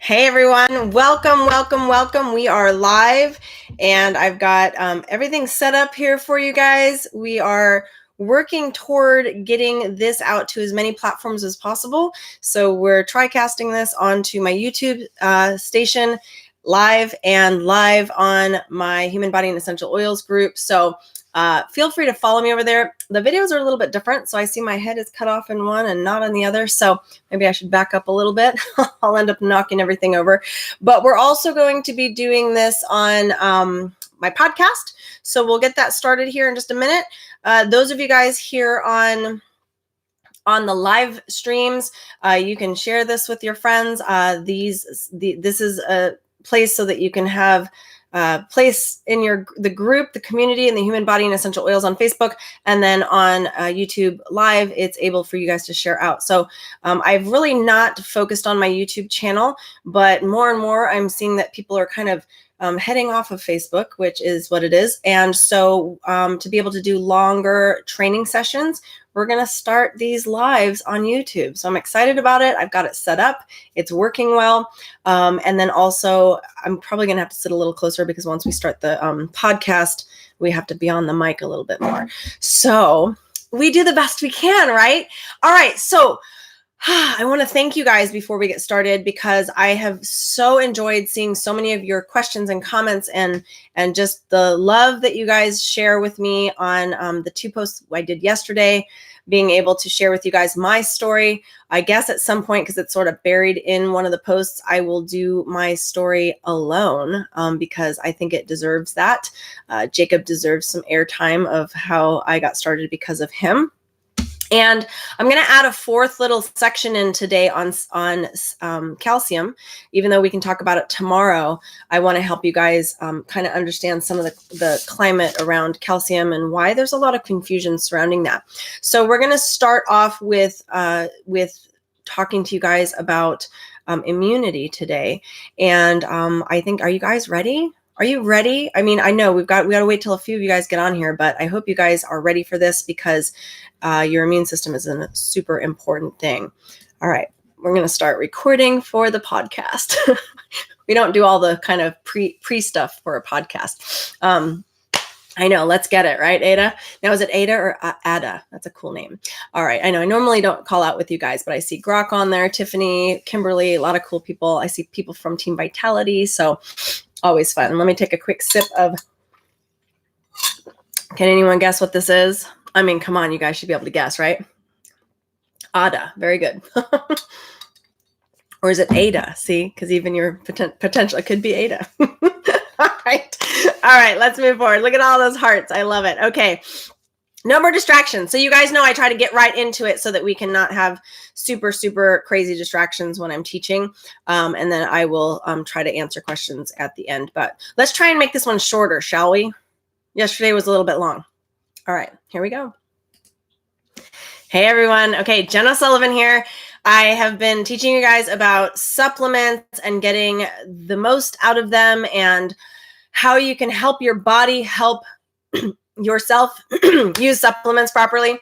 Hey everyone, welcome. We are live and I've got everything set up here for you guys. We are working toward getting this out to as many platforms as possible. So we're TriCasting this onto my YouTube station live and live on my Human Body and Essential Oils group. So feel free to follow me over there. The videos are a little bit different. So I see my head is cut off in one and not on the other. So maybe I should back up a little bit. I'll end up knocking everything over. But we're also going to be doing this on my podcast. So we'll get that started here in just a minute. Those of you guys here on the live streams, you can share this with your friends. This is a place so that you can have place in the group, the community, and the Human Body and Essential Oils on Facebook, and then on YouTube Live, it's able for you guys to share out. So I've really not focused on my YouTube channel, but more and more I'm seeing that people are kind of heading off of Facebook, which is what it is. And so to be able to do longer training sessions, we're going to start these lives on YouTube. So I'm excited about it. I've got it set up. It's working well. And then also, I'm probably going to have to sit a little closer because once we start the podcast, we have to be on the mic a little bit more. So we do the best we can, right? All right. So I want to thank you guys before we get started because I have so enjoyed seeing so many of your questions and comments and just the love that you guys share with me on the 2 posts I did yesterday, being able to share with you guys my story. I guess at some point, because it's sort of buried in one of the posts, I will do my story alone because I think it deserves that. Jacob deserves some airtime of how I got started because of him. And I'm going to add a 4th little section in today on calcium. Even though we can talk about it tomorrow, I want to help you guys kind of understand some of the climate around calcium and why there's a lot of confusion surrounding that. So we're going to start off with talking to you guys about immunity today. And I think, are you guys ready? Are you ready? I mean, I know we got to wait till a few of you guys get on here, but I hope you guys are ready for this because your immune system is a super important thing. All right, we're going to start recording for the podcast. We don't do all the kind of pre stuff for a podcast. I know, let's get it, right, Ada? Now, is it Ada or Ada? That's a cool name. All right, I know I normally don't call out with you guys, but I see Grok on there, Tiffany, Kimberly, a lot of cool people. I see people from Team Vitality, so always fun. Let me take a quick sip of, can anyone guess what this is? I mean, come on, you guys should be able to guess, right? Ada, very good. Or is it Ada? See, because even your potential, it could be Ada. All right, let's move forward. Look at all those hearts. I love it. Okay. No more distractions. So you guys know I try to get right into it so that we can not have super, super crazy distractions when I'm teaching. And then I will try to answer questions at the end. But let's try and make this one shorter, shall we? Yesterday was a little bit long. All right, here we go. Hey, everyone. Okay, Jen O'Sullivan here. I have been teaching you guys about supplements and getting the most out of them and how you can help your body help yourself use supplements properly.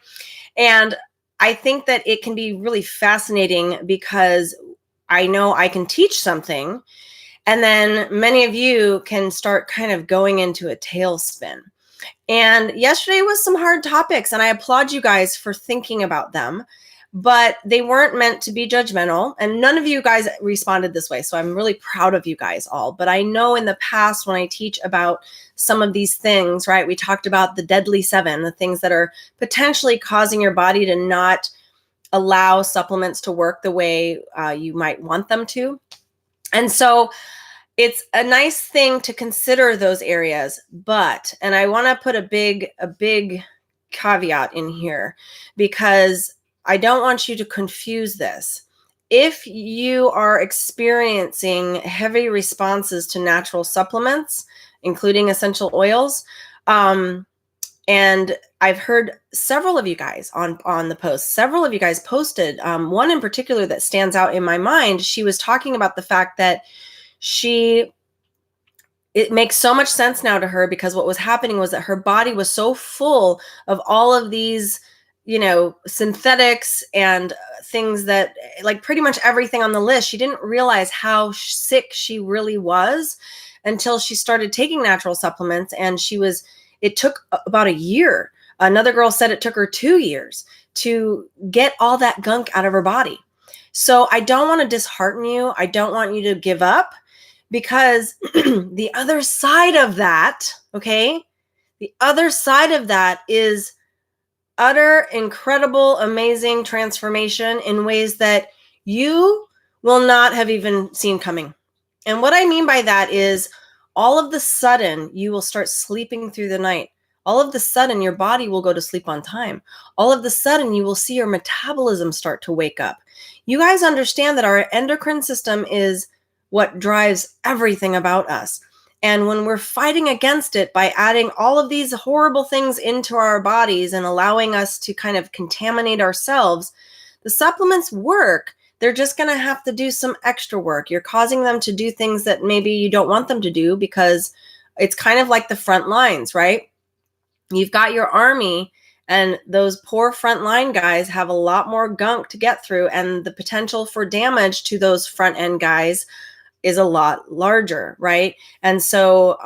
And I think that it can be really fascinating because I know I can teach something and then many of you can start kind of going into a tailspin. And yesterday was some hard topics and I applaud you guys for thinking about them, but they weren't meant to be judgmental and none of you guys responded this way. So I'm really proud of you guys all. But I know in the past when I teach about some of these things, right, we talked about the deadly 7, the things that are potentially causing your body to not allow supplements to work the way you might want them to. And so it's a nice thing to consider those areas, but, and I want to put a big caveat in here because I don't want you to confuse this. If you are experiencing heavy responses to natural supplements, including essential oils, and I've heard several of you guys on the post, several of you guys posted, one in particular that stands out in my mind, she was talking about the fact that it makes so much sense now to her because what was happening was that her body was so full of all of these synthetics and things that, like, pretty much everything on the list. She didn't realize how sick she really was until she started taking natural supplements. And it took about a year. Another girl said it took her 2 years to get all that gunk out of her body. So I don't want to dishearten you. I don't want you to give up, because the other side of that, okay, the other side of that is utter, incredible, amazing transformation in ways that you will not have even seen coming. And what I mean by that is, all of the sudden you will start sleeping through the night. All of the sudden your body will go to sleep on time. All of the sudden you will see your metabolism start to wake up. You guys understand that our endocrine system is what drives everything about us. And when we're fighting against it by adding all of these horrible things into our bodies and allowing us to kind of contaminate ourselves, the supplements work. They're just going to have to do some extra work. You're causing them to do things that maybe you don't want them to do, because it's kind of like the front lines, right? You've got your army, and those poor frontline guys have a lot more gunk to get through, and the potential for damage to those front end guys is a lot larger, right? And so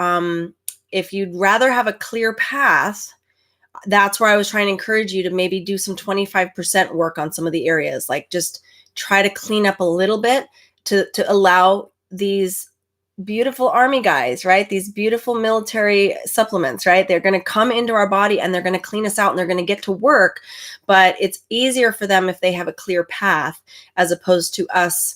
if you'd rather have a clear path, that's where I was trying to encourage you to maybe do some 25% work on some of the areas. Like, just try to clean up a little bit to allow these beautiful army guys, right? These beautiful military supplements, right? They're going to come into our body and they're going to clean us out and they're going to get to work. But it's easier for them if they have a clear path, as opposed to us,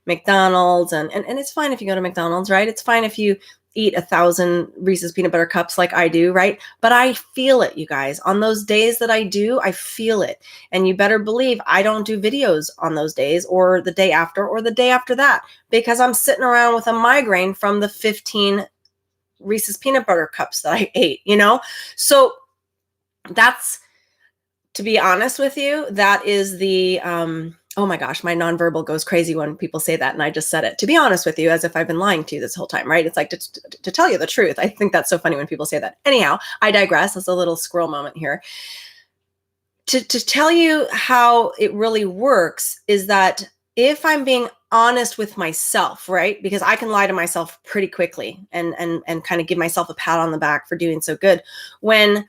McDonald's. And it's fine if you go to McDonald's, right? It's fine if you eat 1,000 Reese's peanut butter cups like I do, right? But I feel it, you guys. On those days that I do, I feel it. And you better believe I don't do videos on those days, or the day after, or the day after that, because I'm sitting around with a migraine from the 15 Reese's peanut butter cups that I ate, So that's, to be honest with you, that is the, oh my gosh, my nonverbal goes crazy when people say that. And I just said it, to be honest with you, as if I've been lying to you this whole time, right? It's like, to tell you the truth. I think that's so funny when people say that. Anyhow, I digress. That's a little squirrel moment here. To tell you how it really works is that if I'm being honest with myself, right? Because I can lie to myself pretty quickly and kind of give myself a pat on the back for doing so good. When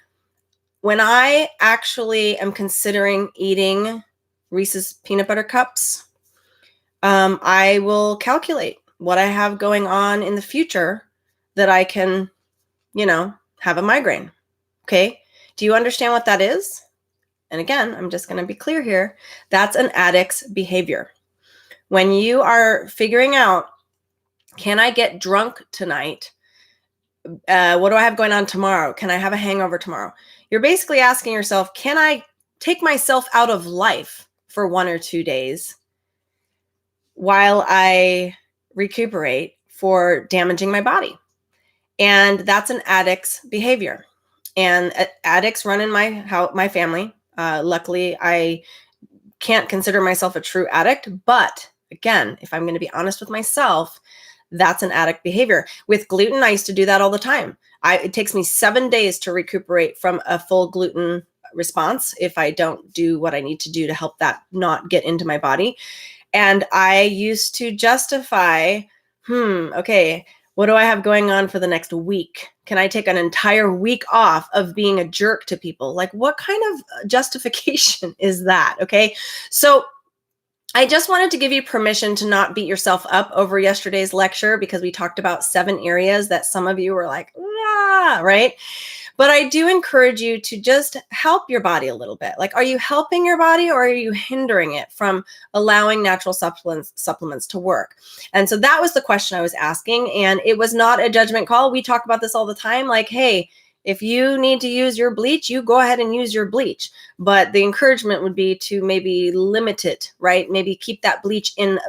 I actually am considering eating Reese's peanut butter cups, I will calculate what I have going on in the future that I can, have a migraine. Okay. Do you understand what that is? And again, I'm just going to be clear here. That's an addict's behavior. When you are figuring out, can I get drunk tonight? What do I have going on tomorrow? Can I have a hangover tomorrow? You're basically asking yourself, can I take myself out of life for 1 or 2 days while I recuperate for damaging my body? And that's an addict's behavior. And addicts run in my family. Luckily, I can't consider myself a true addict. But again, if I'm going to be honest with myself, that's an addict behavior. With gluten, I used to do that all the time. It takes me 7 days to recuperate from a full gluten response if I don't do what I need to do to help that not get into my body. And I used to justify, okay, what do I have going on for the next week? Can I take an entire week off of being a jerk to people? Like, what kind of justification is that? Okay. So I just wanted to give you permission to not beat yourself up over yesterday's lecture, because we talked about 7 areas that some of you were like, right? But I do encourage you to just help your body a little bit. Like, are you helping your body, or are you hindering it from allowing natural supplements to work? And so that was the question I was asking. And it was not a judgment call. We talk about this all the time. Like, hey, if you need to use your bleach, you go ahead and use your bleach. But the encouragement would be to maybe limit it, right? Maybe keep that bleach in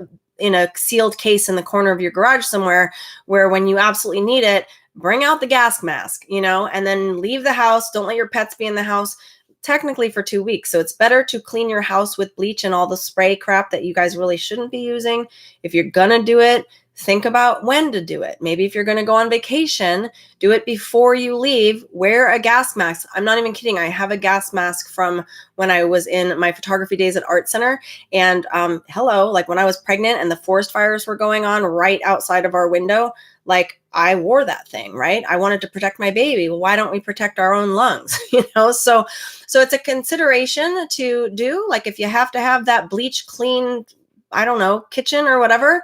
a sealed case in the corner of your garage somewhere, where when you absolutely need it, bring out the gas mask, and then leave the house. Don't let your pets be in the house technically for 2 weeks. So it's better to clean your house with bleach and all the spray crap that you guys really shouldn't be using. If you're going to do it, Think about when to do it. Maybe if you're going to go on vacation, do it before you leave. Wear a gas mask. I'm not even kidding. I have a gas mask from when I was in my photography days at Art Center. And hello, like when I was pregnant and the forest fires were going on right outside of our window, like I wore that thing, right? I wanted to protect my baby. Well, why don't we protect our own lungs? So it's a consideration to do. Like if you have to have that bleach clean, I don't know, kitchen or whatever,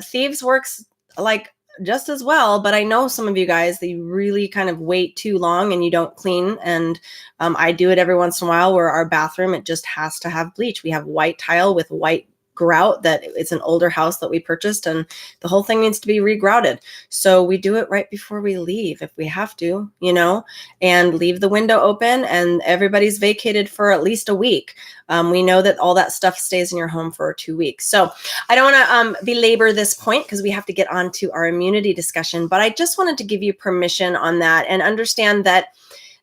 Thieves works like just as well. But I know some of you guys, they really kind of wait too long and you don't clean. And I do it every once in a while where our bathroom, it just has to have bleach. We have white tile with white grout that it's an older house that we purchased, and the whole thing needs to be regrouted. So we do it right before we leave if we have to, and leave the window open, and everybody's vacated for at least a week. We know that all that stuff stays in your home for 2 weeks. So I don't want to belabor this point because we have to get on to our immunity discussion, but I just wanted to give you permission on that and understand that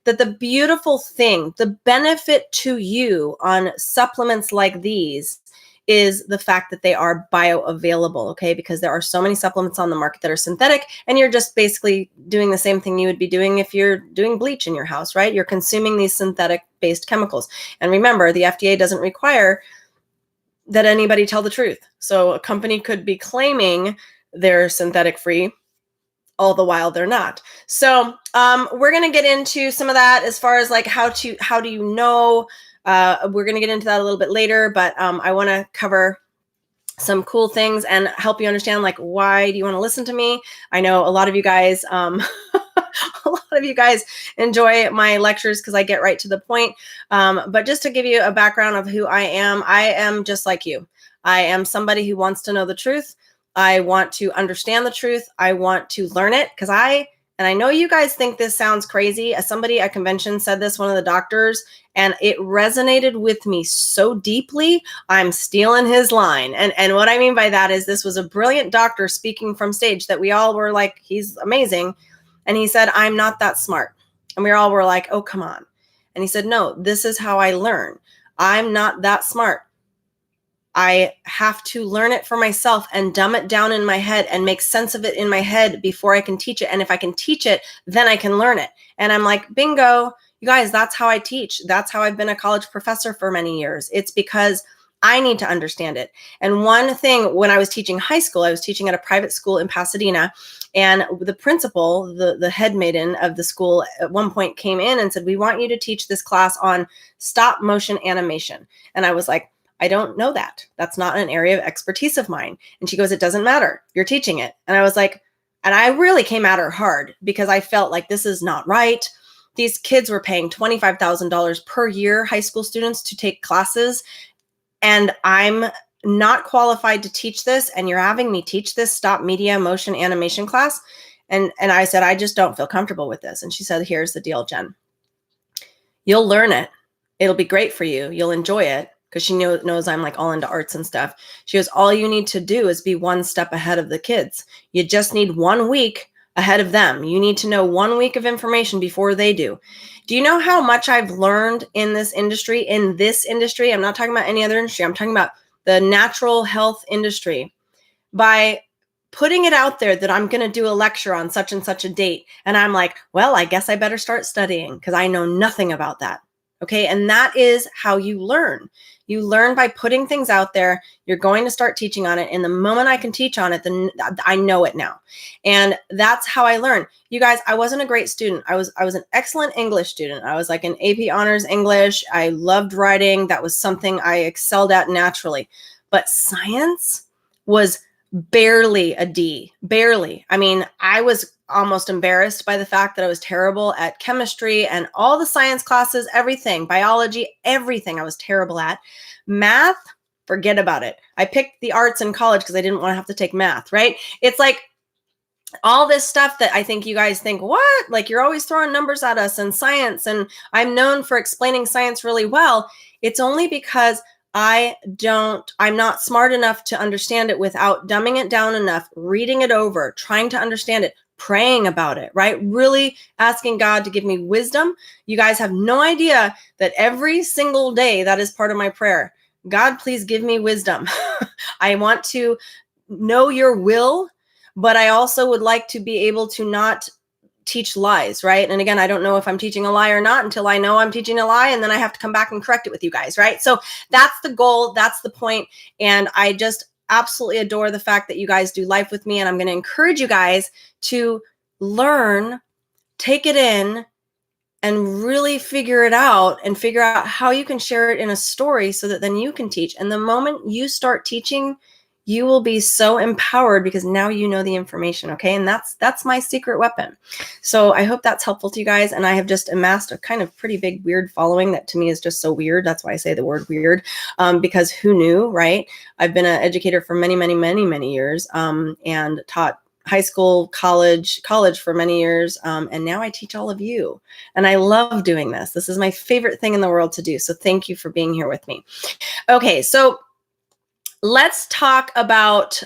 the beautiful thing, the benefit to you on supplements like these is the fact that they are bioavailable, okay? Because there are so many supplements on the market that are synthetic, and you're just basically doing the same thing you would be doing if you're doing bleach in your house, right? You're consuming these synthetic-based chemicals. And remember, the FDA doesn't require that anybody tell the truth. So a company could be claiming they're synthetic-free, all the while they're not. So we're going to get into some of that as far as like how do you know. We're going to get into that a little bit later, but I want to cover some cool things and help you understand, like, why do you want to listen to me? I know a lot of you guys, enjoy my lectures because I get right to the point. But just to give you a background of who I am just like you. I am somebody who wants to know the truth. I want to understand the truth. I want to learn it because and I know you guys think this sounds crazy. As somebody at convention said this, one of the doctors, and it resonated with me so deeply, I'm stealing his line. And what I mean by that is this was a brilliant doctor speaking from stage that we all were like, he's amazing. And he said, I'm not that smart. And we all were like, oh, come on. And he said, no, this is how I learn. I'm not that smart. I have to learn it for myself and dumb it down in my head and make sense of it in my head before I can teach it. And if I can teach it, then I can learn it. And I'm like, bingo, you guys, that's how I teach. That's how I've been a college professor for many years. It's because I need to understand it. And one thing, when I was teaching high school, I was teaching at a private school in Pasadena, and the principal, the head maiden of the school at one point came in and said, we want you to teach this class on stop motion animation. And I was like, I don't know that. That's not an area of expertise of mine. And she goes, it doesn't matter. You're teaching it. And I was like, and I really came at her hard because I felt like this is not right. These kids were paying $25,000 per year, high school students, to take classes. And I'm not qualified to teach this. And you're having me teach this stop media motion animation class. And I said, I just don't feel comfortable with this. And she said, here's the deal, Jen. You'll learn it. It'll be great for you. You'll enjoy it. Because she knows I'm like all into arts and stuff. She goes, all you need to do is be one step ahead of the kids. You just need 1 week ahead of them. You need to know 1 week of information before they do. Do you know how much I've learned in this industry? I'm not talking about any other industry. I'm talking about the natural health industry. By putting it out there that I'm going to do a lecture on such and such a date. And I'm like, well, I guess I better start studying because I know nothing about that. Okay. And that is how you learn. You learn by putting things out there. You're going to start teaching on it. And the moment I can teach on it, then I know it now. And that's how I learn. You guys, I wasn't a great student. I was an excellent English student. I was like an AP honors English. I loved writing. That was something I excelled at naturally. But science was barely a D, barely. I mean, I was almost embarrassed by the fact that I was terrible at chemistry and all the science classes, everything, biology, everything I was terrible at. Math, forget about it. I picked the arts in college because I didn't want to have to take math, right? It's like all this stuff that I think you guys think, what? Like you're always throwing numbers at us and science. And I'm known for explaining science really well. It's only because I'm not smart enough to understand it without dumbing it down enough, reading it over, trying to understand it, praying about it, right? Really asking God to give me wisdom. You guys have no idea that every single day that is part of my prayer. God, please give me wisdom. I want to know your will, but I also would like to be able to not teach lies, right? And again, I don't know if I'm teaching a lie or not until I know I'm teaching a lie, and then I have to come back and correct it with you guys, right? So that's the goal, that's the point, and I just absolutely adore the fact that you guys do life with me, and I'm going to encourage you guys to learn, take it in, and really figure it out and figure out how you can share it in a story so that then you can teach. And the moment you start teaching, you will be so empowered because now you know the information, okay? And that's my secret weapon. So I hope that's helpful to you guys. And I have just amassed a kind of pretty big weird following that to me is just so weird. That's why I say the word weird, because who knew, right? I've been an educator for many, many, many, many years, and taught high school, college for many years. And now I teach all of you. And I love doing this. This is my favorite thing in the world to do. So thank you for being here with me. Okay, so let's talk about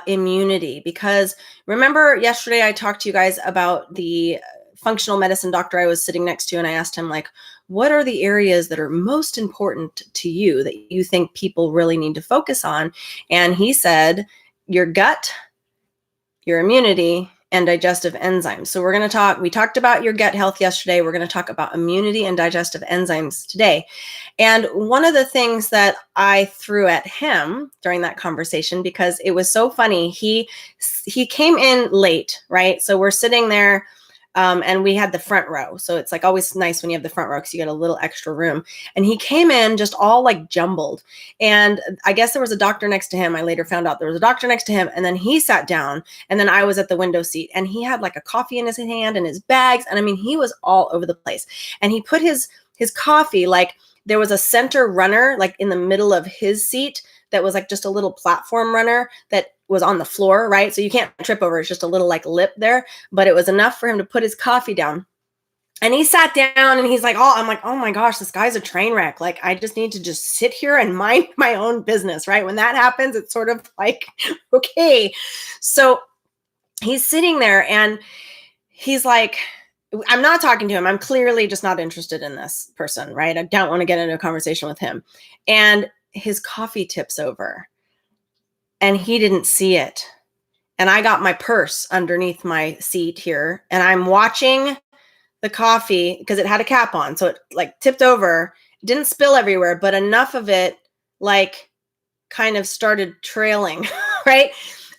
immunity, because remember yesterday I talked to you guys about the functional medicine doctor I was sitting next to, and I asked him, like, what are the areas that are most important to you that you think people really need to focus on? And he said, your gut, your immunity, and digestive enzymes. So we talked about your gut health yesterday. We're going to talk about immunity and digestive enzymes today. And one of the things that I threw at him during that conversation, because it was so funny, he came in late, right? So we're sitting there, and we had the front row. So it's like always nice when you have the front row because you get a little extra room. And he came in just all like jumbled. And I guess there was a doctor next to him. I later found out there was a doctor next to him. And then he sat down, and then I was at the window seat, and he had like a coffee in his hand and his bags. And I mean, he was all over the place. And he put his coffee, like there was a center runner, like in the middle of his seat that was like just a little platform runner that was on the floor, right? So you can't trip over. It's just a little like lip there, but it was enough for him to put his coffee down. And he sat down and he's like, I'm like, oh my gosh, this guy's a train wreck. Like, I just need to just sit here and mind my own business, right? When that happens, it's sort of like, okay. So he's sitting there and he's like, I'm not talking to him. I'm clearly just not interested in this person, right? I don't want to get into a conversation with him. And his coffee tips over. And he didn't see it. And I got my purse underneath my seat here, and I'm watching the coffee because it had a cap on. So it like tipped over, didn't spill everywhere, but enough of it like kind of started trailing, right?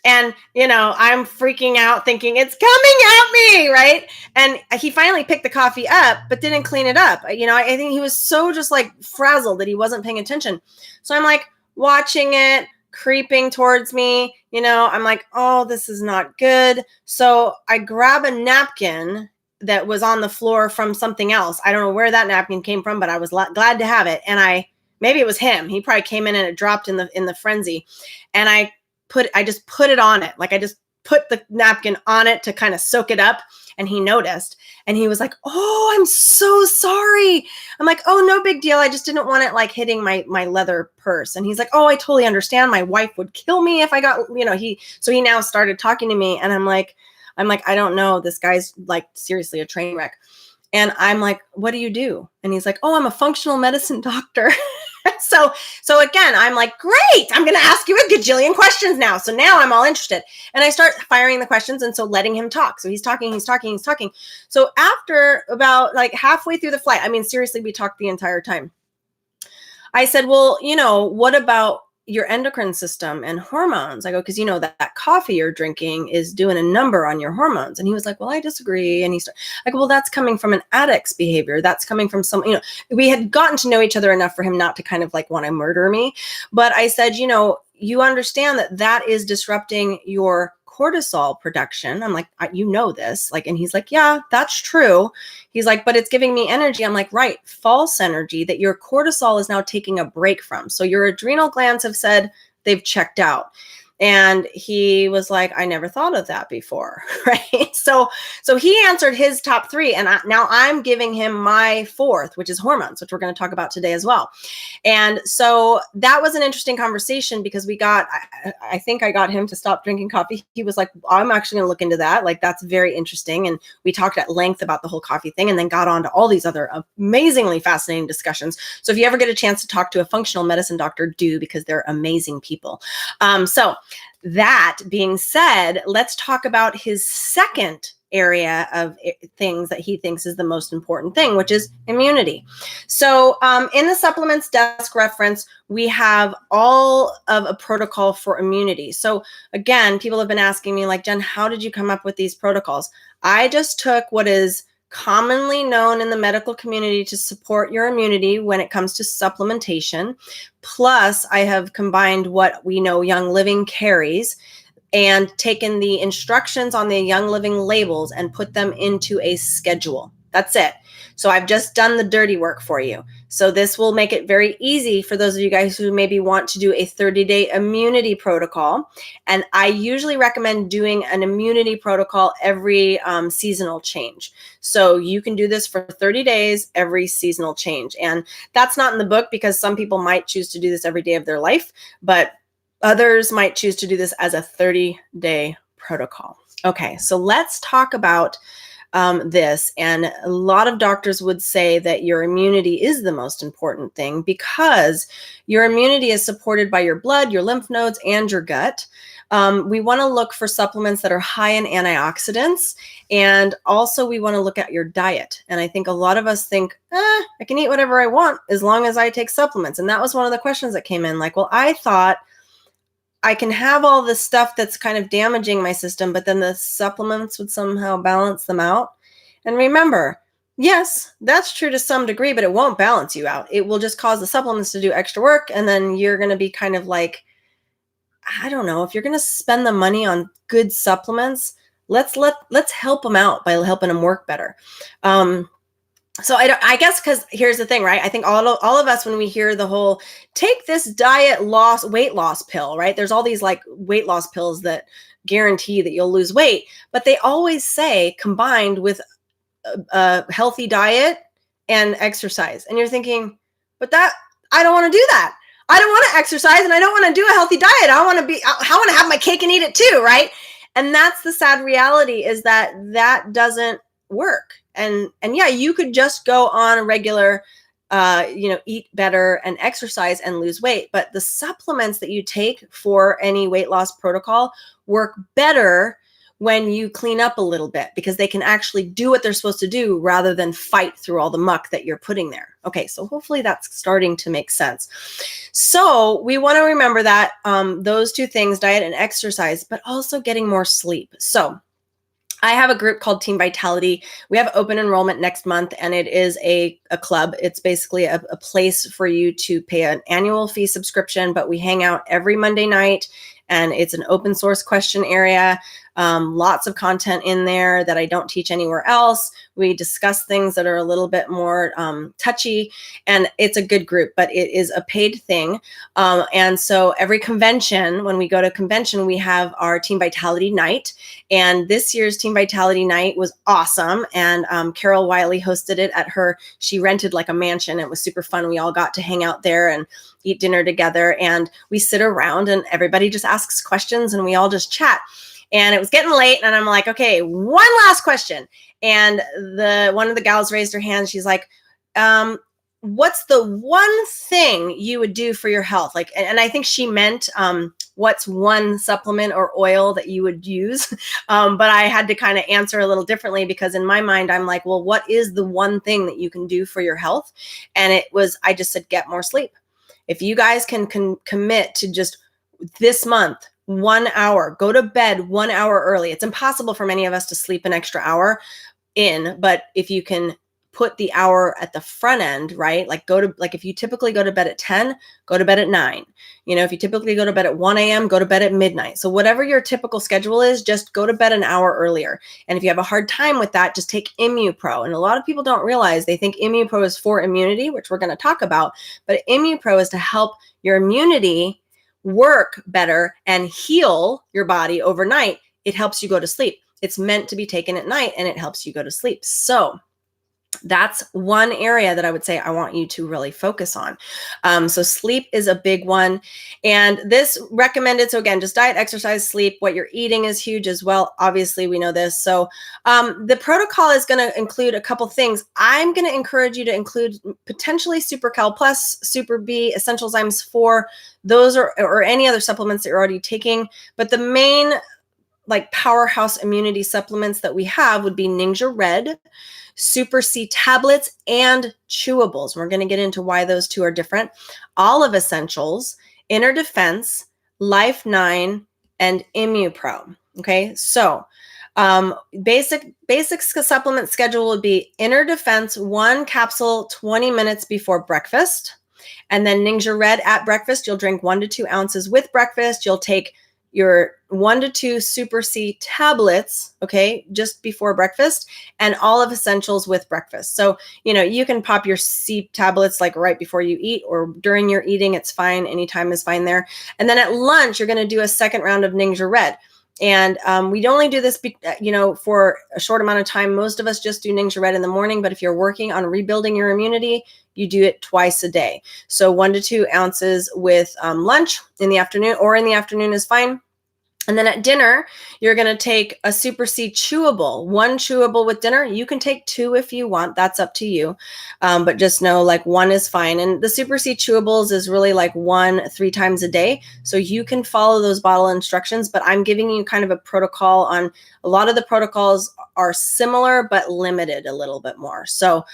And, I'm freaking out thinking it's coming at me, right? And he finally picked the coffee up, but didn't clean it up. I think he was so just like frazzled that he wasn't paying attention. So I'm like watching it, creeping towards me, I'm like, oh, this is not good. So I grab a napkin that was on the floor from something else. I don't know where that napkin came from, but I was glad to have it. And maybe it was him. He probably came in and it dropped in the frenzy. And I just put it on it. Like I just put the napkin on it to kind of soak it up. And he noticed, and he was like, oh, I'm so sorry. I'm like, oh, no big deal. I just didn't want it like hitting my leather purse. And he's like, oh, I totally understand. My wife would kill me if I got, so he now started talking to me, and I'm like, I don't know. This guy's like seriously a train wreck. And I'm like, what do you do? And he's like, oh, I'm a functional medicine doctor. So again, I'm like, great, I'm going to ask you a gajillion questions now. So now I'm all interested. And I start firing the questions. And so letting him talk. So he's talking. So after about like halfway through the flight, I mean, seriously, we talked the entire time. I said, well, what about your endocrine system and hormones? I go, because that coffee you're drinking is doing a number on your hormones. And he was like, well, I disagree. And I go, well, that's coming from an addict's behavior. That's coming from we had gotten to know each other enough for him not to kind of like want to murder me. But I said, you understand that is disrupting your cortisol production. I'm like, this, like, and he's like, yeah, that's true. He's like, but it's giving me energy. I'm like, right, false energy that your cortisol is now taking a break from. So your adrenal glands have said they've checked out. And he was like, I never thought of that before, right? So he answered his top three, and now I'm giving him my fourth, which is hormones, which we're going to talk about today as well. And so that was an interesting conversation because I think I got him to stop drinking coffee. He was like, I'm actually going to look into that. Like, that's very interesting. And we talked at length about the whole coffee thing, and then got on to all these other amazingly fascinating discussions. So if you ever get a chance to talk to a functional medicine doctor, do, because they're amazing people. So That being said, let's talk about his second area of things that he thinks is the most important thing, which is immunity. So in the supplements desk reference, we have all of a protocol for immunity. So again, people have been asking me like, Jen, how did you come up with these protocols? I just took what is commonly known in the medical community to support your immunity when it comes to supplementation. Plus, I have combined what we know Young Living carries and taken the instructions on the Young Living labels and put them into a schedule. That's it. So I've just done the dirty work for you. So this will make it very easy for those of you guys who maybe want to do a 30-day immunity protocol. And I usually recommend doing an immunity protocol every seasonal change. So you can do this for 30 days, every seasonal change. And that's not in the book because some people might choose to do this every day of their life, but others might choose to do this as a 30-day protocol. Okay, so let's talk about this. And a lot of doctors would say that your immunity is the most important thing because your immunity is supported by your blood, your lymph nodes, and your gut. We want to look for supplements that are high in antioxidants. And also we want to look at your diet. And I think a lot of us think, I can eat whatever I want as long as I take supplements. And that was one of the questions that came in. Like, well, I thought I can have all this stuff that's kind of damaging my system, but then the supplements would somehow balance them out. And remember, yes, that's true to some degree, but it won't balance you out. It will just cause the supplements to do extra work. And then you're going to be kind of like, I don't know, if you're going to spend the money on good supplements, let's help them out by helping them work better. So I guess because here's the thing, right? I think all of us, when we hear the whole take this weight loss pill, right? There's all these like weight loss pills that guarantee that you'll lose weight, but they always say combined with a healthy diet and exercise. And you're thinking, but I don't want to do that. I don't want to exercise and I don't want to do a healthy diet. I want to have my cake and eat it too, right? And that's the sad reality, is that doesn't work. And yeah, you could just go on a regular, eat better and exercise and lose weight. But the supplements that you take for any weight loss protocol work better when you clean up a little bit, because they can actually do what they're supposed to do rather than fight through all the muck that you're putting there. Okay, so hopefully that's starting to make sense. So we want to remember that those two things, diet and exercise, but also getting more sleep. So I have a group called Team Vitality. We have open enrollment next month, and it is a club. It's basically a place for you to pay an annual fee subscription, but we hang out every Monday night, and it's an open source question area. Lots of content in there that I don't teach anywhere else. We discuss things that are a little bit more touchy, and it's a good group, but it is a paid thing. And so every convention, when we go to convention, we have our Team Vitality night. And this year's Team Vitality night was awesome. And Carol Wiley hosted it she rented like a mansion. It was super fun. We all got to hang out there and eat dinner together. And we sit around and everybody just asks questions and we all just chat. And it was getting late and I'm like, okay, one last question. And one of the gals raised her hand. She's like, what's the one thing you would do for your health? Like, and I think she meant, what's one supplement or oil that you would use? But I had to kind of answer a little differently, because in my mind, I'm like, well, what is the one thing that you can do for your health? And I just said, get more sleep. If you guys can commit to just this month, 1 hour, go to bed 1 hour early. It's impossible for many of us to sleep an extra hour in, but if you can put the hour at the front end, right? Like if you typically go to bed at 10, go to bed at 9. If you typically go to bed at 1 a.m., go to bed at midnight. So whatever your typical schedule is, just go to bed an hour earlier. And if you have a hard time with that, just take ImmuPro. And a lot of people don't realize, they think ImmuPro is for immunity, which we're going to talk about, but ImmuPro is to help your immunity work better and heal your body overnight. It helps you go to sleep. It's meant to be taken at night and it helps you go to sleep. So That's one area that I would say I want you to really focus on. So sleep is a big one. And this recommended, so again, just diet, exercise, sleep. What you're eating is huge as well. Obviously, we know this. So the protocol is going to include a couple things. I'm going to encourage you to include potentially Super Cal Plus, Super B, Essential Zymes 4, those or any other supplements that you're already taking. But the main like powerhouse immunity supplements that we have would be Ningxia Red, Super C tablets, and chewables. We're going to get into why those two are different. Olive Essentials, Inner Defense, Life 9, and ImmuPro. Okay, so basic supplement schedule would be Inner Defense, 1 capsule 20 minutes before breakfast. And then Ningxia Red at breakfast, you'll drink 1 to 2 ounces with breakfast. You'll take your 1 to 2 Super C tablets, okay, just before breakfast, and Olive Essentials with breakfast. So, you can pop your C tablets like right before you eat or during your eating. It's fine. Anytime is fine there. And then at lunch, you're going to do a second round of Ningxia Red. And we only do this, for a short amount of time. Most of us just do Ningxia Red in the morning, but if you're working on rebuilding your immunity, you do it twice a day. So 1 to 2 ounces with lunch in the afternoon, or in the afternoon is fine. And then at dinner, you're going to take a Super C chewable, 1 chewable with dinner. You can take 2 if you want. That's up to you. But just know like 1 is fine. And the Super C chewables is really like 1 3 times a day. So you can follow those bottle instructions, but I'm giving you kind of a protocol on a lot of the protocols are similar, but limited a little bit more. So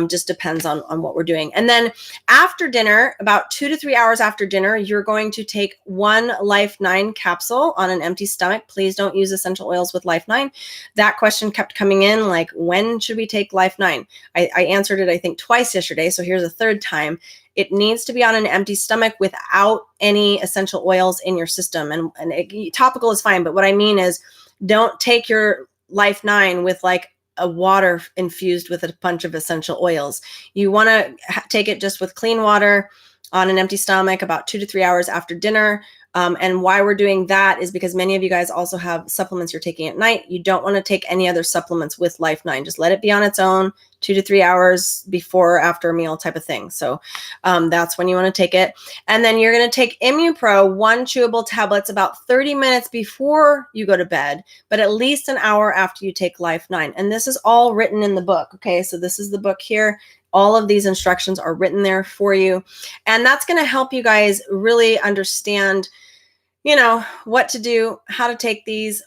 just depends on what we're doing. And then after dinner, about 2 to 3 hours after dinner, you're going to take 1 Life 9 capsule on an empty stomach. Please don't use essential oils with Life 9. That question kept coming in, like, when should we take Life 9? I answered it, I think, twice yesterday. So here's a third time. It needs to be on an empty stomach without any essential oils in your system. And topical is fine. But what I mean is, don't take your Life 9 with like a water infused with a bunch of essential oils. You want to take it just with clean water on an empty stomach about 2 to 3 hours after dinner. And why we're doing that is because many of you guys also have supplements you're taking at night. You don't want to take any other supplements with Life 9. Just let it be on its own 2 to 3 hours before or after a meal type of thing. So that's when you want to take it. And then you're going to take ImmuPro, 1 chewable tablets about 30 minutes before you go to bed, but at least an hour after you take Life 9. And this is all written in the book. Okay, so this is the book here. All of these instructions are written there for you. And that's going to help you guys really understand, what to do, how to take these,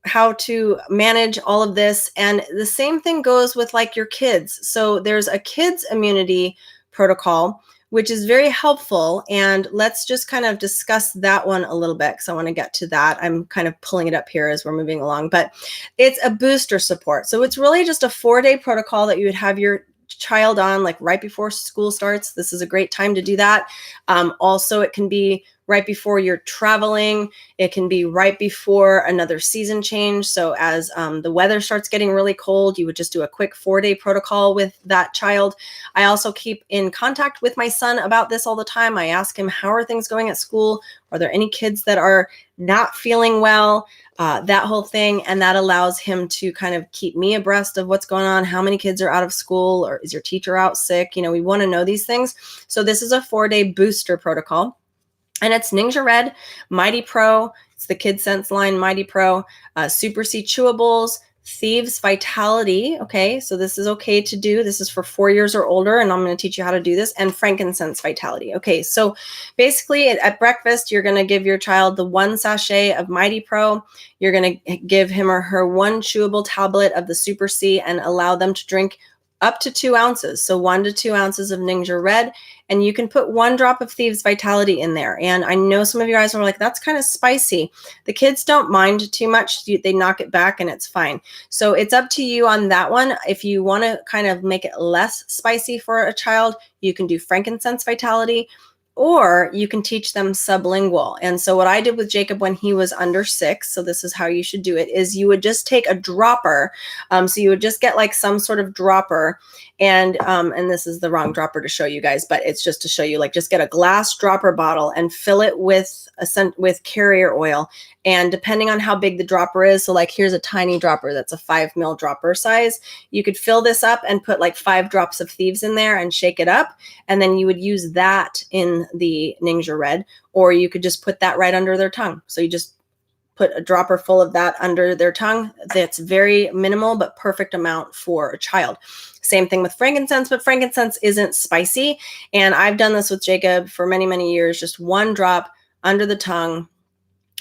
how to manage all of this. And the same thing goes with like your kids. So there's a kids immunity protocol, which is very helpful. And let's just kind of discuss that one a little bit, because I want to get to that. I'm kind of pulling it up here as we're moving along, but it's a booster support. So it's really just a 4-day protocol that you would have your child on like right before school starts. This is a great time to do that. Also, it can be right before you're traveling. It can be right before another season change. So as the weather starts getting really cold, you would just do a quick 4-day protocol with that child. I also keep in contact with my son about this all the time. I ask him, how are things going at school? Are there any kids that are not feeling well? That whole thing. And that allows him to kind of keep me abreast of what's going on. How many kids are out of school, or is your teacher out sick? We want to know these things. So this is a 4-day booster protocol. And it's Ningxia Red, Mighty Pro. It's the Kid Sense line, Mighty Pro, Super C chewables, Thieves Vitality. Okay, so this is okay to do. This is for 4 years or older, and I'm going to teach you how to do this. And Frankincense Vitality. Okay, so basically at breakfast, you're going to give your child the 1 sachet of Mighty Pro. You're going to give him or her 1 chewable tablet of the Super C and allow them to drink up to 2 ounces. So 1 to 2 ounces of Ningxia Red, and you can put 1 drop of Thieves Vitality in there. And I know some of you guys are like, that's kind of spicy. The kids don't mind too much. They knock it back and it's fine. So it's up to you on that one. If you want to kind of make it less spicy for a child, you can do Frankincense Vitality. or you can teach them sublingual. And so what I did with Jacob when he was under 6, so this is how you should do it, is you would just take a dropper. So you would just get like some sort of dropper, and this is the wrong dropper to show you guys, but it's just to show you, like, just get a glass dropper bottle and fill it with carrier oil. And depending on how big the dropper is, so like here's a tiny dropper that's a 5 ml dropper size, you could fill this up and put like 5 drops of thieves in there and shake it up. And then you would use that in the Ningxia Red, or you could just put that right under their tongue. So you just put a dropper full of that under their tongue. That's very minimal, but perfect amount for a child. Same thing with frankincense, but frankincense isn't spicy. And I've done this with Jacob for many, many years, just 1 drop under the tongue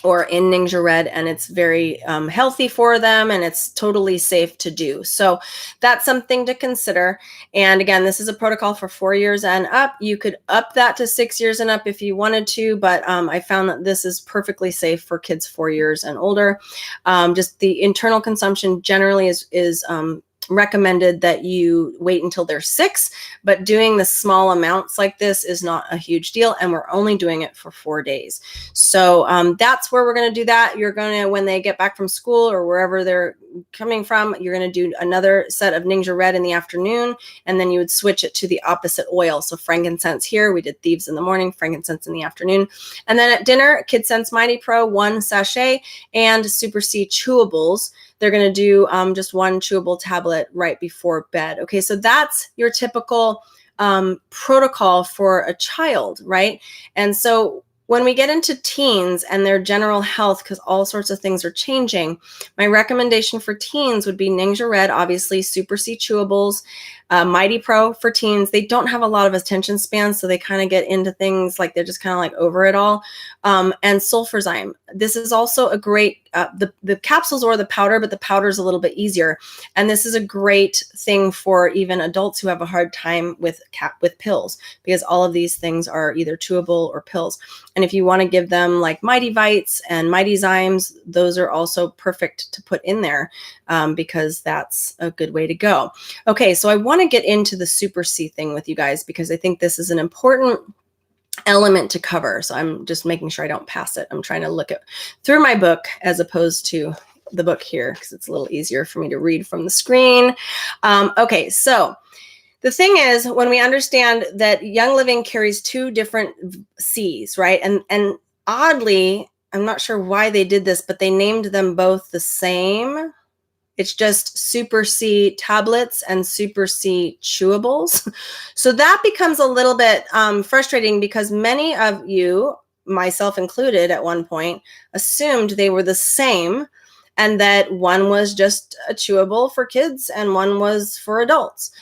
or in Ningxia Red, and it's very healthy for them, and it's totally safe to do. So that's something to consider. And again, this is a protocol for 4 years and up. You could up that to 6 years and up if you wanted to, but I found that this is perfectly safe for kids 4 years and older. Just the internal consumption generally is recommended that you wait until they're 6, but doing the small amounts like this is not a huge deal, and we're only doing it for 4 days. So that's where we're going to do that. You're going to, when they get back from school or wherever they're coming from, you're going to do another set of Ningxia Red in the afternoon, and then you would switch it to the opposite oil. So frankincense here, we did thieves in the morning, frankincense in the afternoon. And then at dinner, KidSense Mighty Pro 1 sachet and Super C chewables. They're going to do just 1 chewable tablet right before bed. Okay, so that's your typical protocol for a child, right? And so when we get into teens and their general health, because all sorts of things are changing, my recommendation for teens would be Ningxia Red, obviously, Super C chewables, Mighty Pro for teens. They don't have a lot of attention spans, so they kind of get into things like they're just kind of like over it all. And Sulfurzyme. This is also a great, the capsules or the powder, but the powder is a little bit easier. And this is a great thing for even adults who have a hard time with pills, because all of these things are either chewable or pills. And if you want to give them like Mighty Vites and Mighty Zymes, those are also perfect to put in there because that's a good way to go. Okay, so I want to get into the Super C thing with you guys because I think this is an important element to cover. So I'm just making sure I don't pass it. I'm trying to look at through my book as opposed to the book here because it's a little easier for me to read from the screen. Okay, so the thing is, when we understand that Young Living carries 2 different C's, right? And oddly, I'm not sure why they did this, but they named them both the same. It's just Super C tablets and Super C chewables. So that becomes a little bit frustrating because many of you, myself included at one point, assumed they were the same and that one was just a chewable for kids and one was for adults.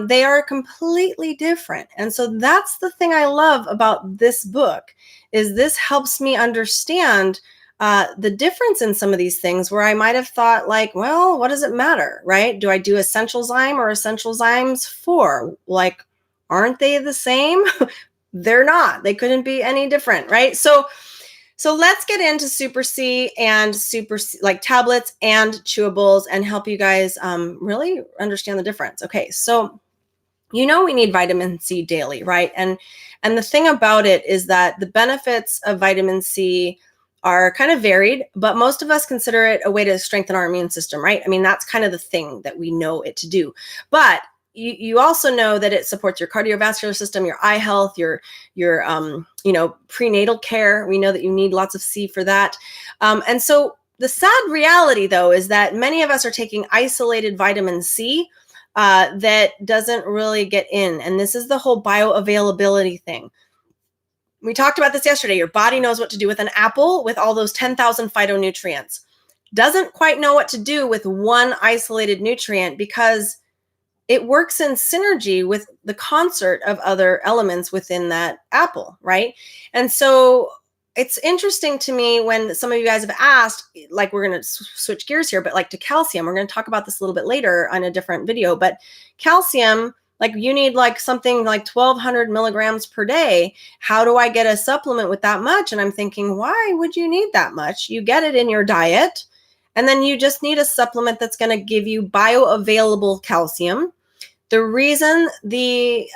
They are completely different. And so that's the thing I love about this book is this helps me understand the difference in some of these things where I might have thought like, well, what does it matter, right? Do I do Essential Zyme or Essential Zymes 4? Like, aren't they the same? They're not. They couldn't be any different, right? So let's get into Super C and Super C, like tablets and chewables, and help you guys really understand the difference. Okay, so we need vitamin C daily, right? And the thing about it is that the benefits of vitamin C are kind of varied, but most of us consider it a way to strengthen our immune system, right? I mean, that's kind of the thing that we know it to do. But you also know that it supports your cardiovascular system, your eye health, your prenatal care. We know that you need lots of C for that. And so the sad reality, though, is that many of us are taking isolated vitamin C that doesn't really get in. And this is the whole bioavailability thing. We talked about this yesterday. Your body knows what to do with an apple with all those 10,000 phytonutrients. Doesn't quite know what to do with one isolated nutrient because it works in synergy with the concert of other elements within that apple, right? And so it's interesting to me when some of you guys have asked, like we're going to switch gears here, but like to calcium, we're going to talk about this a little bit later on a different video, but calcium, like you need like something like 1,200 milligrams per day. How do I get a supplement with that much? And I'm thinking, why would you need that much? You get it in your diet, and then you just need a supplement that's going to give you bioavailable calcium. The reason the,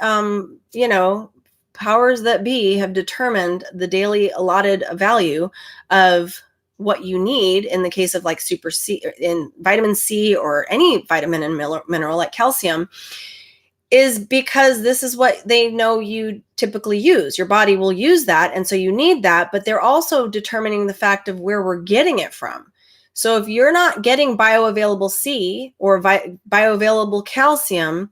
powers that be have determined the daily allotted value of what you need in the case of like super C, in vitamin C, or any vitamin and mineral like calcium, is because this is what they know you typically use. Your body will use that, and so you need that, but they're also determining the fact of where we're getting it from. So if you're not getting bioavailable C or bioavailable calcium,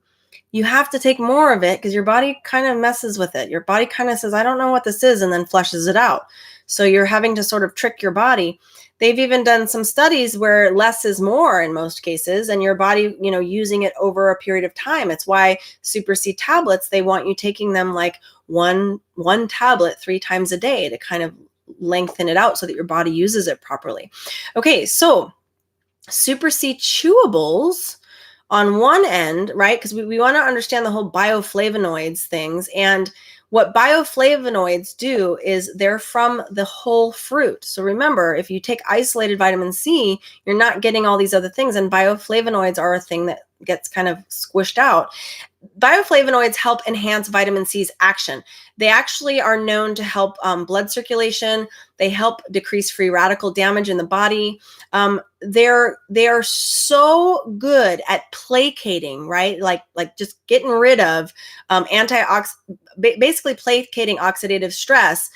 you have to take more of it, because your body kind of messes with it. Your body kind of says, I don't know what this is, and then flushes it out. So you're having to sort of trick your body. They've even done some studies where less is more in most cases, and your body, using it over a period of time. It's why Super C tablets, they want you taking them like one tablet 3 times a day to kind of lengthen it out so that your body uses it properly. Okay, so Super C chewables on one end, right? Because we want to understand the whole bioflavonoids things. And what bioflavonoids do is they're from the whole fruit. So remember, if you take isolated vitamin C, you're not getting all these other things. And bioflavonoids are a thing that gets kind of squished out. Bioflavonoids help enhance vitamin C's action. They actually are known to help blood circulation. They help decrease free radical damage in the body. They are so good at placating, right? Like just getting rid of basically placating oxidative stress.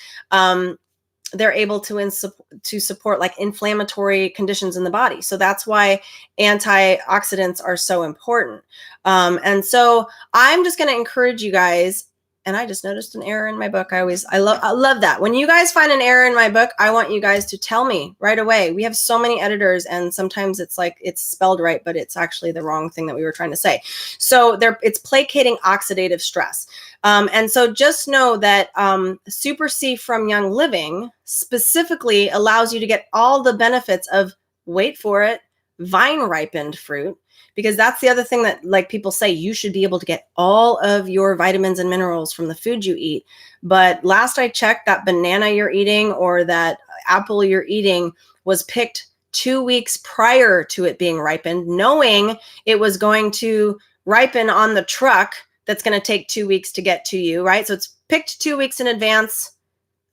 They're able to support like inflammatory conditions in the body. So that's why antioxidants are so important. And so I'm just going to encourage you guys. And I just noticed an error in my book. I love that. When you guys find an error in my book, I want you guys to tell me right away. We have so many editors, and sometimes it's like it's spelled right, but it's actually the wrong thing that we were trying to say. So it's placating oxidative stress. And so just know that Super C from Young Living specifically allows you to get all the benefits of, wait for it, vine ripened fruit. Because that's the other thing that like people say, you should be able to get all of your vitamins and minerals from the food you eat. But last I checked, that banana you're eating or that apple you're eating was picked 2 weeks prior to it being ripened, knowing it was going to ripen on the truck that's going to take 2 weeks to get to you, right? So it's picked 2 weeks in advance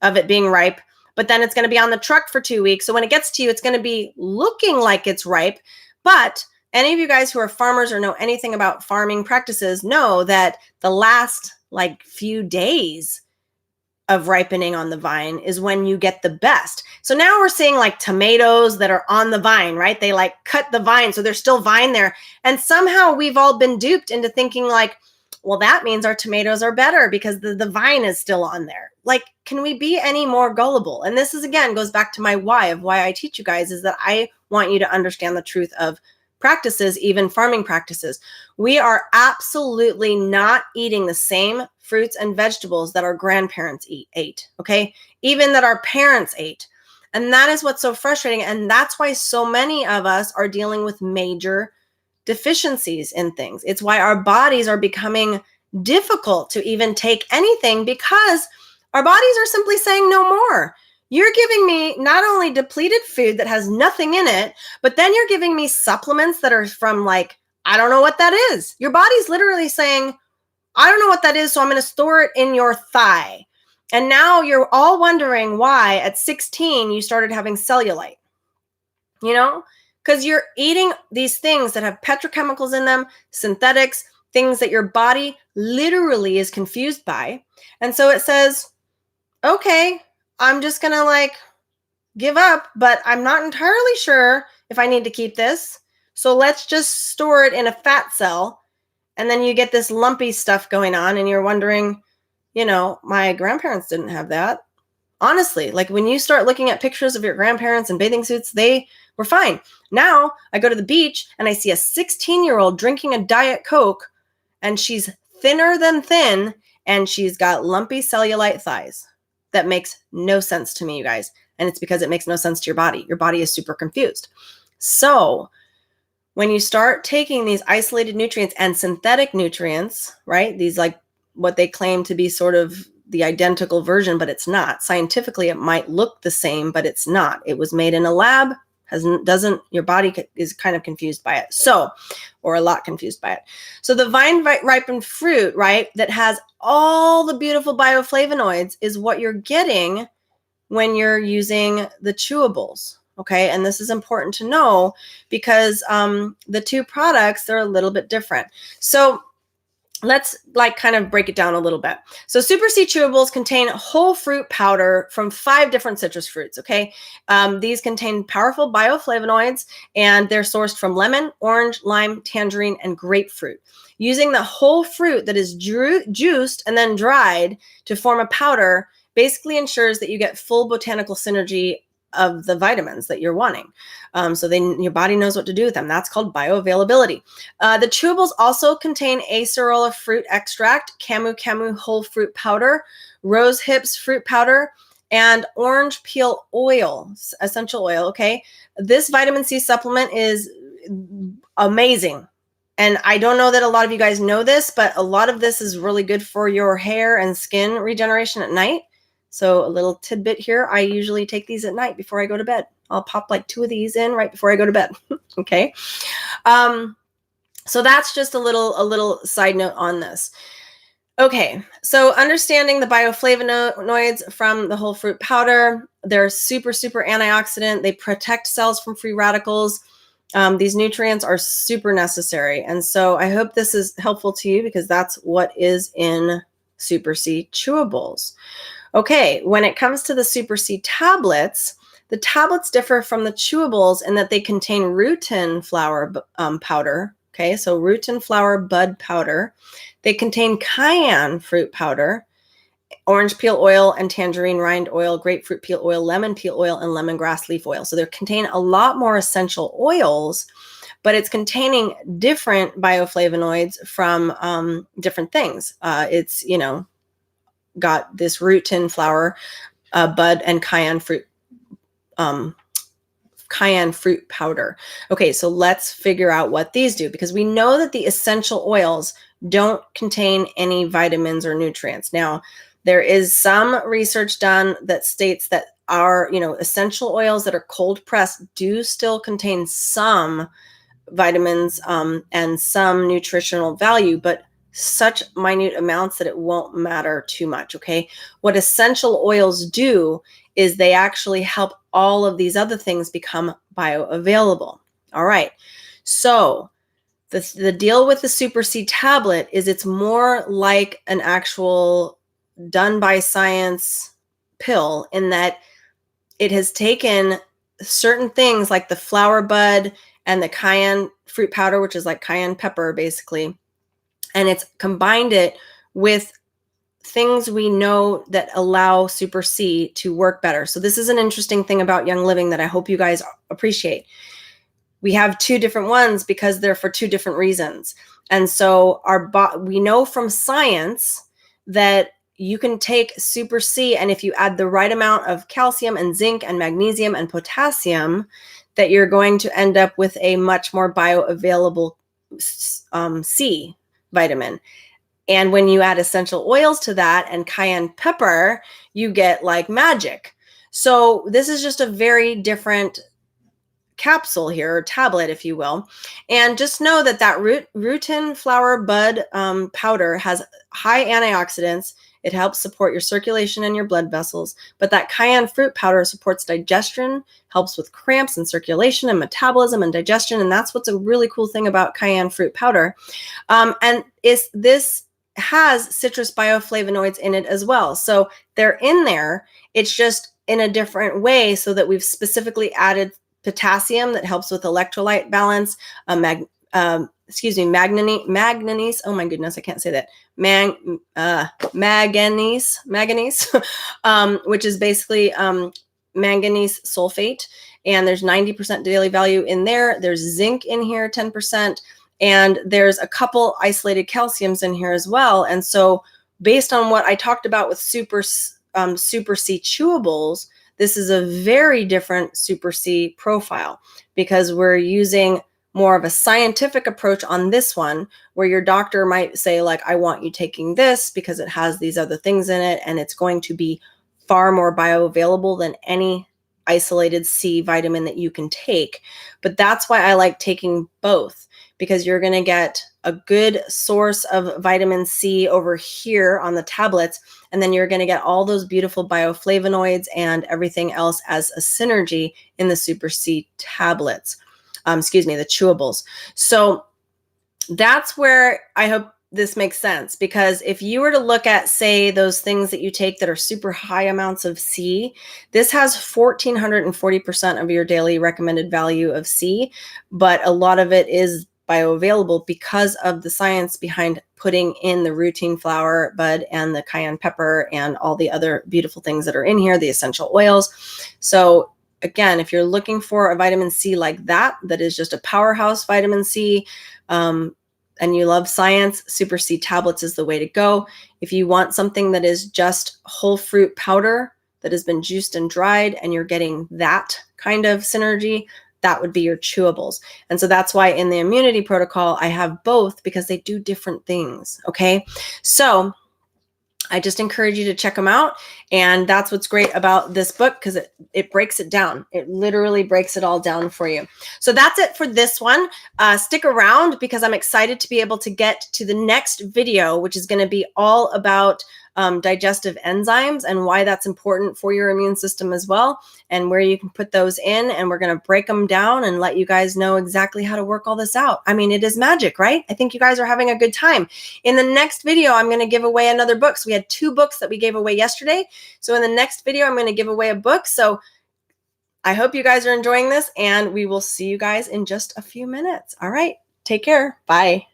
of it being ripe, but then it's going to be on the truck for 2 weeks. So when it gets to you, it's going to be looking like it's ripe, but any of you guys who are farmers or know anything about farming practices know that the last like few days of ripening on the vine is when you get the best. So now we're seeing like tomatoes that are on the vine, right? They like cut the vine, so there's still vine there. And somehow we've all been duped into thinking like, well, that means our tomatoes are better because the vine is still on there. Like, can we be any more gullible? And this is, again, goes back to my why of why I teach you guys, is that I want you to understand the truth of practices, even farming practices. We are absolutely not eating the same fruits and vegetables that our grandparents ate, okay? Even that our parents ate. And that is what's so frustrating. And that's why so many of us are dealing with major deficiencies in things. It's why our bodies are becoming difficult to even take anything, because our bodies are simply saying no more. You're giving me not only depleted food that has nothing in it, but then you're giving me supplements that are from like, I don't know what that is. Your body's literally saying, I don't know what that is, so I'm going to store it in your thigh. And now you're all wondering why at 16 you started having cellulite, because you're eating these things that have petrochemicals in them, synthetics, things that your body literally is confused by. And so it says, okay, I'm just going to like give up, but I'm not entirely sure if I need to keep this. So let's just store it in a fat cell. And then you get this lumpy stuff going on and you're wondering, my grandparents didn't have that. Honestly, like when you start looking at pictures of your grandparents in bathing suits, they were fine. Now I go to the beach and I see a 16-year-old drinking a Diet Coke, and she's thinner than thin, and she's got lumpy cellulite thighs. That makes no sense to me, you guys. And it's because it makes no sense to your body. Your body is super confused. So when you start taking these isolated nutrients and synthetic nutrients, right? These like what they claim to be sort of the identical version, but it's not. Scientifically, it might look the same, but it's not. It was made in a lab, Your body is kind of confused by it. So, or a lot confused by it. So the vine ripened fruit, right, that has all the beautiful bioflavonoids is what you're getting when you're using the chewables. Okay, and this is important to know because the two products, they're a little bit different. So let's kind of break it down a little bit. So Super C chewables contain whole fruit powder from 5 different citrus fruits. Okay, these contain powerful bioflavonoids, and they're sourced from lemon, orange, lime, tangerine, and grapefruit. Using the whole fruit that is juiced and then dried to form a powder basically ensures that you get full botanical synergy of the vitamins that you're wanting. So then your body knows what to do with them. That's called bioavailability. The chewables also contain acerola fruit extract, camu camu whole fruit powder, rose hips fruit powder, and orange peel oil, essential oil. Okay. This vitamin C supplement is amazing. And I don't know that a lot of you guys know this, but a lot of this is really good for your hair and skin regeneration at night. So a little tidbit here, I usually take these at night before I go to bed. I'll pop like 2 of these in right before I go to bed. Okay. So that's just a little side note on this. Okay, so understanding the bioflavonoids from the whole fruit powder, they're super antioxidant. They protect cells from free radicals. These nutrients are super necessary. And so I hope this is helpful to you because that's what is in Super C chewables. Okay, when it comes to the Super C tablets, the tablets differ from the chewables in that they contain rutin flower powder. Okay, so rutin flower bud powder. They contain cayenne fruit powder, orange peel oil and tangerine rind oil, grapefruit peel oil, lemon peel oil, and lemongrass leaf oil. So they contain a lot more essential oils, but it's containing different bioflavonoids from different things. It's, got this rutin flower bud and cayenne fruit powder. Okay, so let's figure out what these do because we know that the essential oils don't contain any vitamins or nutrients. Now, there is some research done that states that our, essential oils that are cold pressed do still contain some vitamins and some nutritional value, but such minute amounts that it won't matter too much. Okay, what essential oils do is they actually help all of these other things become bioavailable. All right, so the deal with the Super C tablet is it's more like an actual done by science pill in that it has taken certain things like the flower bud and the cayenne fruit powder, which is like cayenne pepper basically, and it's combined it with things we know that allow Super C to work better. So this is an interesting thing about Young Living that I hope you guys appreciate. We have 2 different ones because they're for 2 different reasons. And so we know from science that you can take Super C, and if you add the right amount of calcium and zinc and magnesium and potassium, that you're going to end up with a much more bioavailable C vitamin. And when you add essential oils to that and cayenne pepper, you get like magic. So this is just a very different capsule here, or tablet, if you will. And just know that rutin flower bud powder has high antioxidants. It helps support your circulation and your blood vessels. But that cayenne fruit powder supports digestion, helps with cramps and circulation and metabolism and digestion. And that's what's a really cool thing about cayenne fruit powder. And this has citrus bioflavonoids in it as well. So they're in there. It's just in a different way so that we've specifically added potassium that helps with electrolyte balance, manganese. Oh my goodness, I can't say that. Manganese, which is basically manganese sulfate. And there's 90% daily value in there. There's zinc in here, 10%. And there's a couple isolated calciums in here as well. And so based on what I talked about with Super C chewables, this is a very different Super C profile because we're using more of a scientific approach on this one, where your doctor might say, like, I want you taking this because it has these other things in it, and it's going to be far more bioavailable than any isolated C vitamin that you can take. But that's why I like taking both, because you're going to get a good source of vitamin C over here on the tablets, and then you're going to get all those beautiful bioflavonoids and everything else as a synergy in the Super C tablets. The chewables. So that's where I hope this makes sense, because if you were to look at, say, those things that you take that are super high amounts of C, this has 1440% of your daily recommended value of C, but a lot of it is bioavailable because of the science behind putting in the routine flower bud and the cayenne pepper and all the other beautiful things that are in here, the essential oils. So again, if you're looking for a vitamin C like that is just a powerhouse vitamin C, and you love science, Super C tablets is the way to go. If you want something that is just whole fruit powder that has been juiced and dried, and you're getting that kind of synergy, that would be your chewables. And so that's why in the immunity protocol, I have both, because they do different things. Okay. So I just encourage you to check them out. And that's what's great about this book, because it breaks it down. It literally breaks it all down for you. So that's it for this one. Stick around, because I'm excited to be able to get to the next video, which is going to be all about digestive enzymes and why that's important for your immune system as well, and where you can put those in. And we're going to break them down and let you guys know exactly how to work all this out. I mean, it is magic, right? I think you guys are having a good time. In the next video, I'm going to give away another book. So we had 2 books that we gave away yesterday. So in the next video, I'm going to give away a book. So I hope you guys are enjoying this, and we will see you guys in just a few minutes. All right. Take care. Bye.